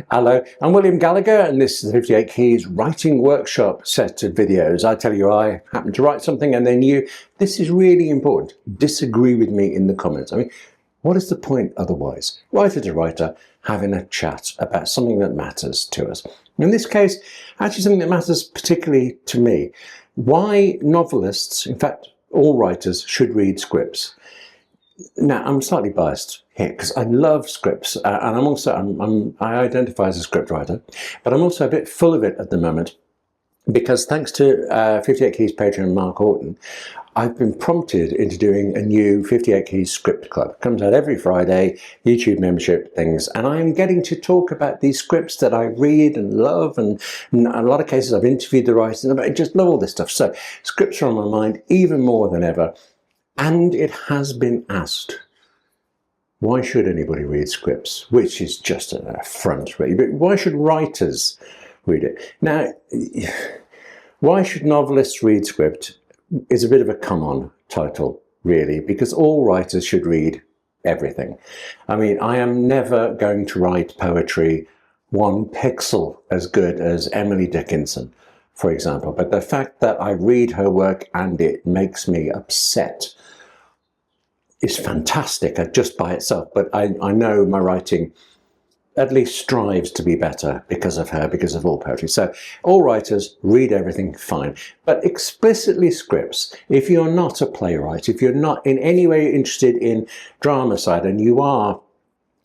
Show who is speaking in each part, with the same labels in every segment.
Speaker 1: Hello, I'm William Gallagher, and this is the 58 Keys Writing Workshop set of videos. I tell you, I happen to write something, and then this is really important, disagree with me in the comments. I mean, what is the point otherwise? Writer to writer, having a chat about something that matters to us. In this case, actually something that matters particularly to me. Why novelists, in fact, all writers, should read scripts. Now, I'm slightly biased here because I love scripts, and I identify as a scriptwriter, but I'm also a bit full of it at the moment because thanks to 58 Keys patron Mark Horton, I've been prompted into doing a new 58 Keys script club. It comes out every Friday, YouTube membership things, and I'm getting to talk about these scripts that I read and love, and in a lot of cases I've interviewed the writers, and I just love all this stuff. So scripts are on my mind even more than ever. And it has been asked, why should anybody read scripts? Which is just an affront, really. But why should writers read it? Now, why should novelists read script is a bit of a come-on title, really, because all writers should read everything. I mean, I am never going to write poetry one pixel as good as Emily Dickinson, for example. But the fact that I read her work and it makes me upset is fantastic just by itself. But I know my writing at least strives to be better because of her, because of all poetry. So all writers read everything, fine. But explicitly scripts, if you're not a playwright, if you're not in any way interested in drama side, and you are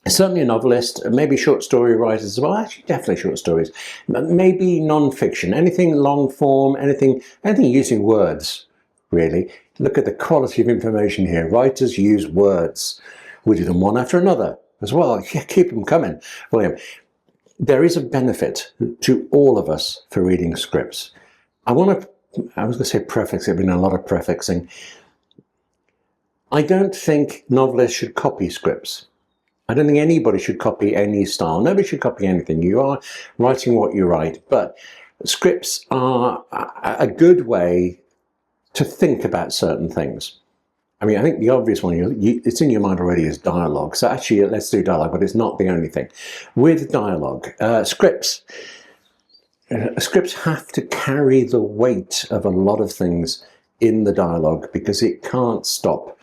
Speaker 1: certainly a novelist, maybe short story writers as well, actually definitely short stories, maybe non-fiction, anything long form, anything using words, really. Look at the quality of information here. Writers use words. We do them one after another as well. Yeah, keep them coming, William. There is a benefit to all of us for reading scripts. I was going to say prefix, there's been a lot of prefixing. I don't think novelists should copy scripts. I don't think anybody should copy any style. Nobody should copy anything. You are writing what you write, but scripts are a good way to think about certain things. I mean, I think the obvious one, it's in your mind already, is dialogue. So actually, let's do dialogue, but it's not the only thing. With dialogue, scripts have to carry the weight of a lot of things in the dialogue because it can't stop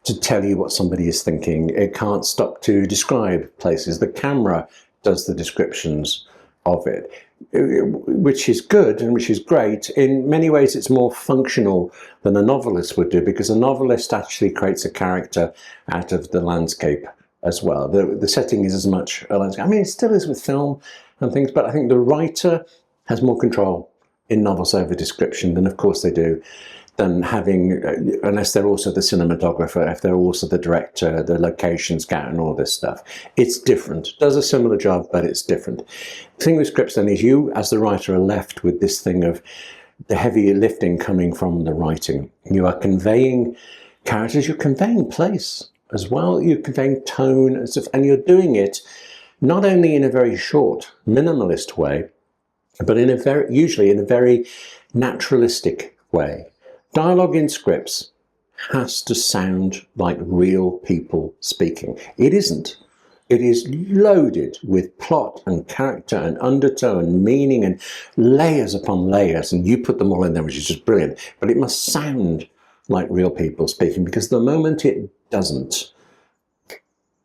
Speaker 1: to tell you what somebody is thinking. It can't stop to describe places. The camera does the descriptions of it, which is good and which is great. In many ways, it's more functional than a novelist would do because a novelist actually creates a character out of the landscape as well. The setting is as much a landscape. I mean, it still is with film and things, but I think the writer has more control in novels over description than, of course, they do than having, unless they're also the cinematographer, if they're also the director, the location scout and all this stuff. It's different. Does a similar job, but it's different. The thing with scripts then is you, as the writer, are left with this thing of the heavy lifting coming from the writing. You are conveying characters, you're conveying place as well, you're conveying tone and stuff, and you're doing it not only in a very short, minimalist way, but usually in a very naturalistic way. Dialogue in scripts has to sound like real people speaking. It isn't. It is loaded with plot and character and undertone and meaning and layers upon layers, and you put them all in there, which is just brilliant. But it must sound like real people speaking, because the moment it doesn't,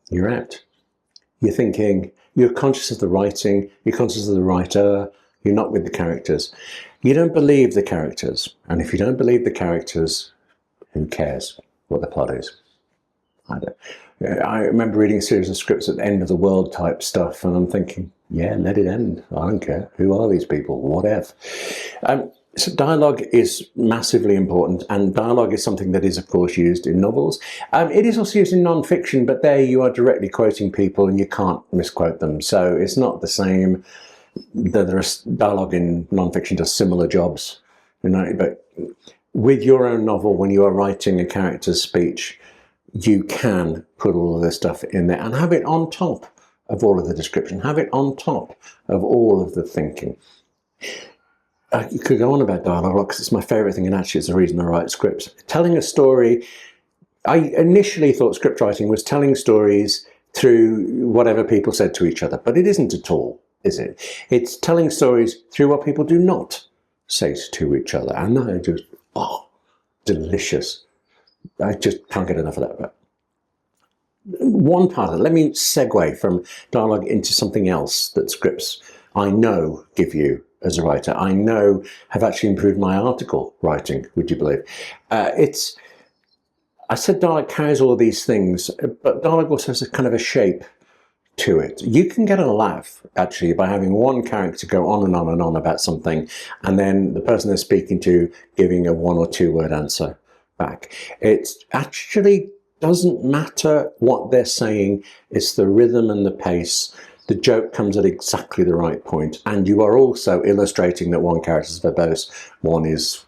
Speaker 1: you're out. You're thinking, you're conscious of the writing, you're conscious of the writer, you're not with the characters. You don't believe the characters. And if you don't believe the characters, who cares what the plot is? I remember reading a series of scripts at the end of the world type stuff, and I'm thinking, yeah, let it end. I don't care. Who are these people? Whatever. So dialogue is massively important, and dialogue is something that is, of course, used in novels. It is also used in non-fiction, but there you are directly quoting people and you can't misquote them. So it's not the same. There is dialogue in non-fiction does similar jobs, you know, but with your own novel, when you are writing a character's speech, you can put all of this stuff in there and have it on top of all of the description, have it on top of all of the thinking. You could go on about dialogue because it's my favourite thing, and actually it's the reason I write scripts. Telling a story, I initially thought script writing was telling stories through whatever people said to each other. But it isn't at all, is it? It's telling stories through what people do not say to each other. And that is just, oh, delicious. I just can't get enough of that. But one part of it, let me segue from dialogue into something else that scripts I know give you as a writer. I know have actually improved my article writing, would you believe? I said dialogue carries all of these things, but dialogue also has a kind of a shape to it. You can get a laugh, actually, by having one character go on and on and on about something, and then the person they're speaking to giving a 1 or 2 word answer back. It actually doesn't matter what they're saying, it's the rhythm and the pace. The joke comes at exactly the right point, and you are also illustrating that one character is verbose, one is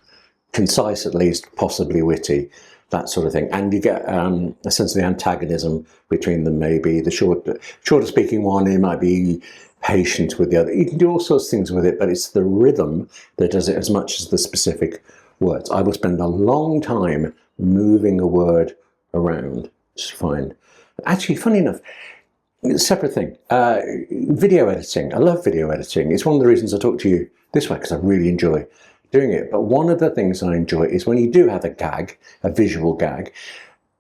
Speaker 1: concise at least, possibly witty, that sort of thing. And you get a sense of the antagonism between them, maybe. The shorter speaking one, it might be patient with the other. You can do all sorts of things with it, but it's the rhythm that does it as much as the specific words. I will spend a long time moving a word around. It's fine. Actually, funny enough, separate thing. Video editing. I love video editing. It's one of the reasons I talk to you this way, because I really enjoy doing it. But one of the things I enjoy is when you do have a gag, a visual gag,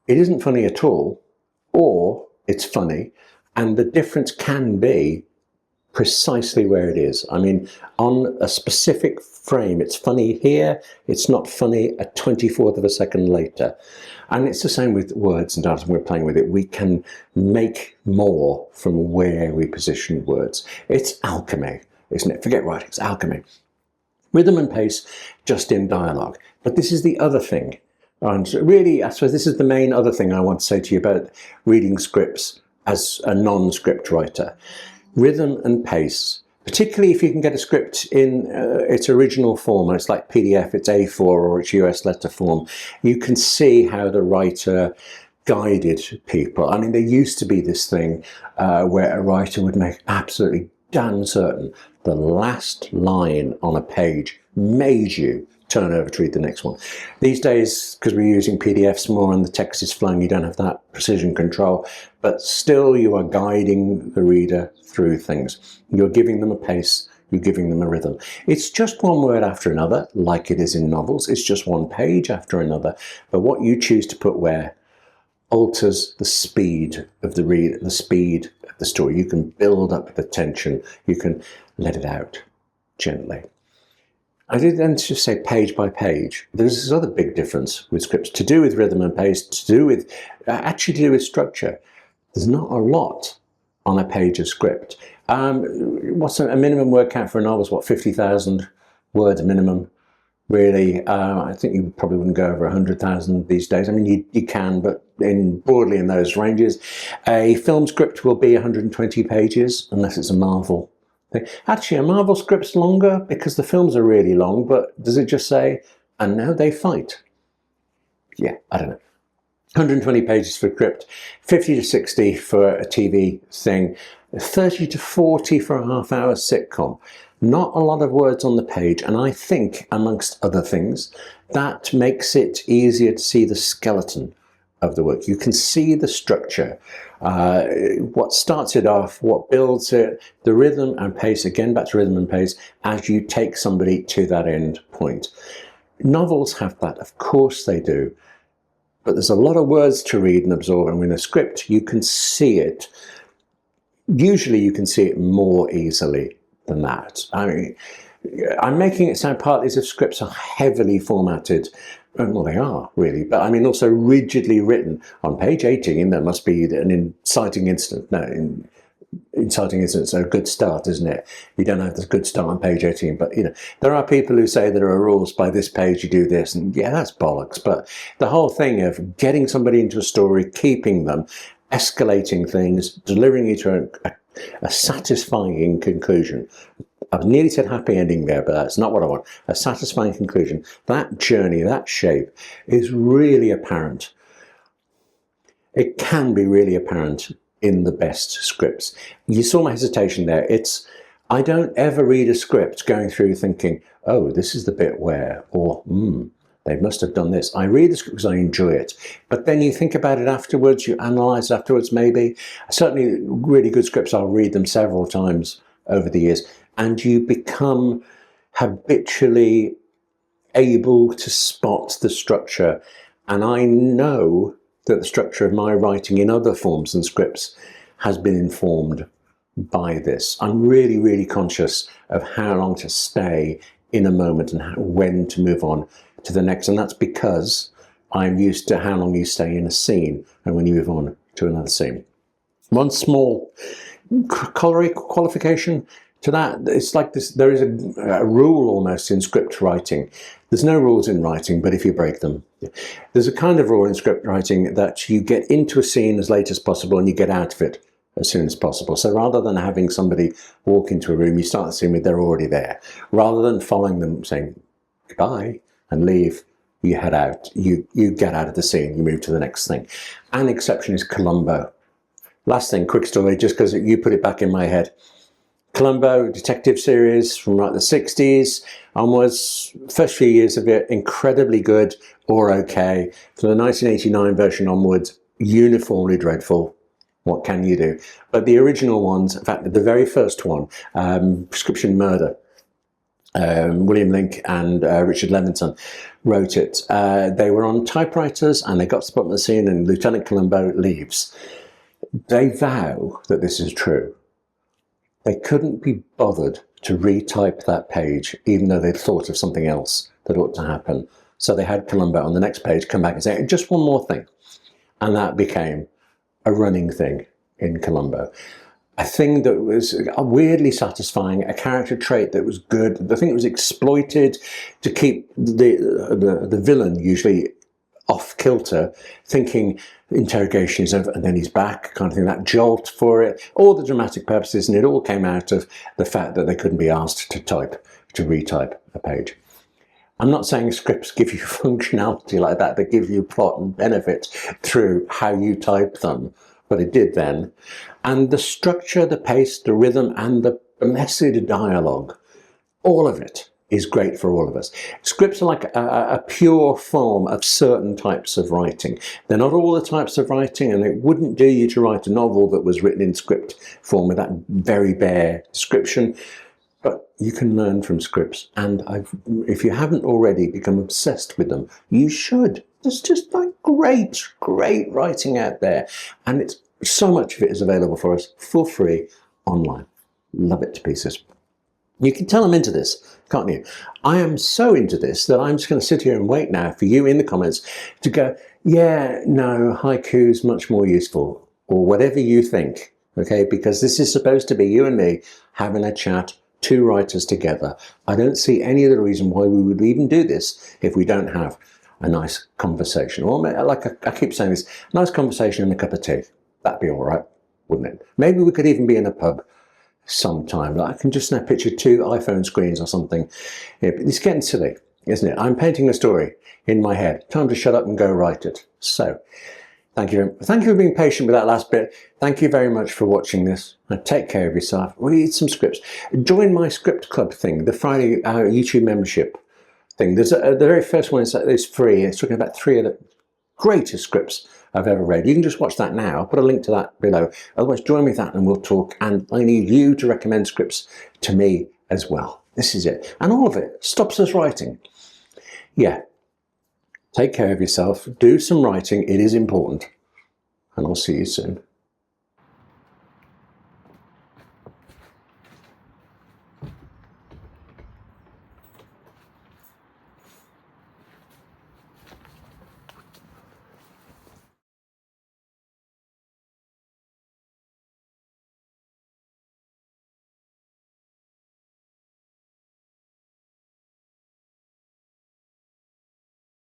Speaker 1: it isn't funny at all, or it's funny, and the difference can be precisely where it is. I mean, on a specific frame, it's funny here, it's not funny a 24th of a second later. And it's the same with words and dialogue. We're playing with it. We can make more from where we position words. It's alchemy, isn't it? Forget writing, it's alchemy. Rhythm and pace, just in dialogue. But this is the other thing. And really, I suppose this is the main other thing I want to say to you about reading scripts as a non-script writer. Rhythm and pace, particularly if you can get a script in its original form, and it's like PDF, it's A4 or it's US letter form, you can see how the writer guided people. I mean, there used to be this thing where a writer would make absolutely damn certain the last line on a page made you turn over to read the next one. These days, because we're using PDFs more and the text is flowing, you don't have that precision control, but still you are guiding the reader through things. You're giving them a pace, you're giving them a rhythm. It's just one word after another, like it is in novels. It's just one page after another, but what you choose to put where alters the speed of the read, the speed of the story. You can build up the tension, you can let it out gently. I did then just say page by page. There's this other big difference with scripts to do with rhythm and pace, to do with structure. There's not a lot on a page of script. What's a minimum word count for a novel? Is what, 50,000 words minimum? Really, I think you probably wouldn't go over 100,000 these days. I mean, you can, but broadly in those ranges. A film script will be 120 pages, unless it's a Marvel thing. Actually, a Marvel script's longer because the films are really long, but does it just say, and now they fight? Yeah, I don't know. 120 pages for script, 50 to 60 for a TV thing, 30 to 40 for a half-hour sitcom. Not a lot of words on the page, and I think, amongst other things, that makes it easier to see the skeleton of the work. You can see the structure, what starts it off, what builds it, the rhythm and pace, again back to rhythm and pace, as you take somebody to that end point. Novels have that, of course they do, but there's a lot of words to read and absorb, and in a script you can see it. Usually you can see it more easily than that. I mean, I'm making it sound partly as if scripts are heavily formatted. Well, they are, really, but I mean also rigidly written. On page 18, there must be an inciting incident. No, inciting incident's a good start, isn't it? You don't have this good start on page 18, but you know, there are people who say there are rules, by this page you do this, and yeah, that's bollocks. But the whole thing of getting somebody into a story, keeping them, escalating things, delivering you to a satisfying conclusion. I've nearly said happy ending there, but that's not what I want. A satisfying conclusion. That journey, that shape is really apparent. It can be really apparent in the best scripts. You saw my hesitation there. I don't ever read a script going through thinking, oh, this is the bit where, or They must have done this. I read the script because I enjoy it. But then you think about it afterwards, you analyse it afterwards maybe. Certainly really good scripts, I'll read them several times over the years. And you become habitually able to spot the structure. And I know that the structure of my writing in other forms than scripts has been informed by this. I'm really, really conscious of how long to stay in a moment and when to move on to the next. And that's because I'm used to how long you stay in a scene and when you move on to another scene. One small qualification to that, it's like this, there is a rule almost in script writing. There's no rules in writing, but if you break them, there's a kind of rule in script writing that you get into a scene as late as possible and you get out of it as soon as possible. So rather than having somebody walk into a room, you start the scene with they're already there. Rather than following them saying goodbye and leave, you head out, you get out of the scene, you move to the next thing. An exception is Columbo. Last thing, quick story, just because you put it back in my head. Columbo, detective series from like the 60s onwards, first few years of it, incredibly good or okay. From the 1989 version onwards, uniformly dreadful. What can you do? But the original ones, in fact, the very first one, Prescription Murder, William Link and Richard Levinson wrote it. They were on typewriters and they got to the bottom of the scene and Lieutenant Columbo leaves. They vow that this is true. They couldn't be bothered to retype that page, even though they'd thought of something else that ought to happen. So they had Columbo on the next page come back and say, just one more thing. And that became a running thing in Columbo. A thing that was weirdly satisfying, a character trait that was good, the thing that was exploited to keep the villain usually off kilter, thinking interrogation is over and then he's back, kind of thing, that jolt for it, all the dramatic purposes, and it all came out of the fact that they couldn't be asked to retype a page. I'm not saying scripts give you functionality like that give you plot and benefit through how you type them, but it did then. And the structure, the pace, the rhythm, and the message dialogue, all of it is great for all of us. Scripts are like a pure form of certain types of writing. They're not all the types of writing, and it wouldn't do you to write a novel that was written in script form with that very bare description. But you can learn from scripts, and if you haven't already become obsessed with them, you should. There's just like great writing out there, and so much of it is available for us for free online. Love it to pieces. You can tell I'm into this, can't you? I am so into this that I'm just going to sit here and wait now for you in the comments to go, yeah, no, haiku is much more useful, or whatever you think, okay? Because this is supposed to be you and me having a chat, two writers together. I don't see any other reason why we would even do this if we don't have a nice conversation. Or like I keep saying this, nice conversation and a cup of tea. That'd be all right, wouldn't it? Maybe we could even be in a pub sometime. Like I can just now picture two iPhone screens or something. Yeah, but it's getting silly, isn't it? I'm painting a story in my head. Time to shut up and go write it. So, thank you for being patient with that last bit. Thank you very much for watching this. Take care of yourself. Read some scripts. Join my script club thing, the Friday YouTube membership thing. There's the very first one is free. It's talking about 3 of the greatest scripts I've ever read. You can just watch that now. I'll put a link to that below. Otherwise, join me with that and we'll talk. And I need you to recommend scripts to me as well. This is it. And all of it stops us writing. Yeah. Take care of yourself. Do some writing. It is important. And I'll see you soon.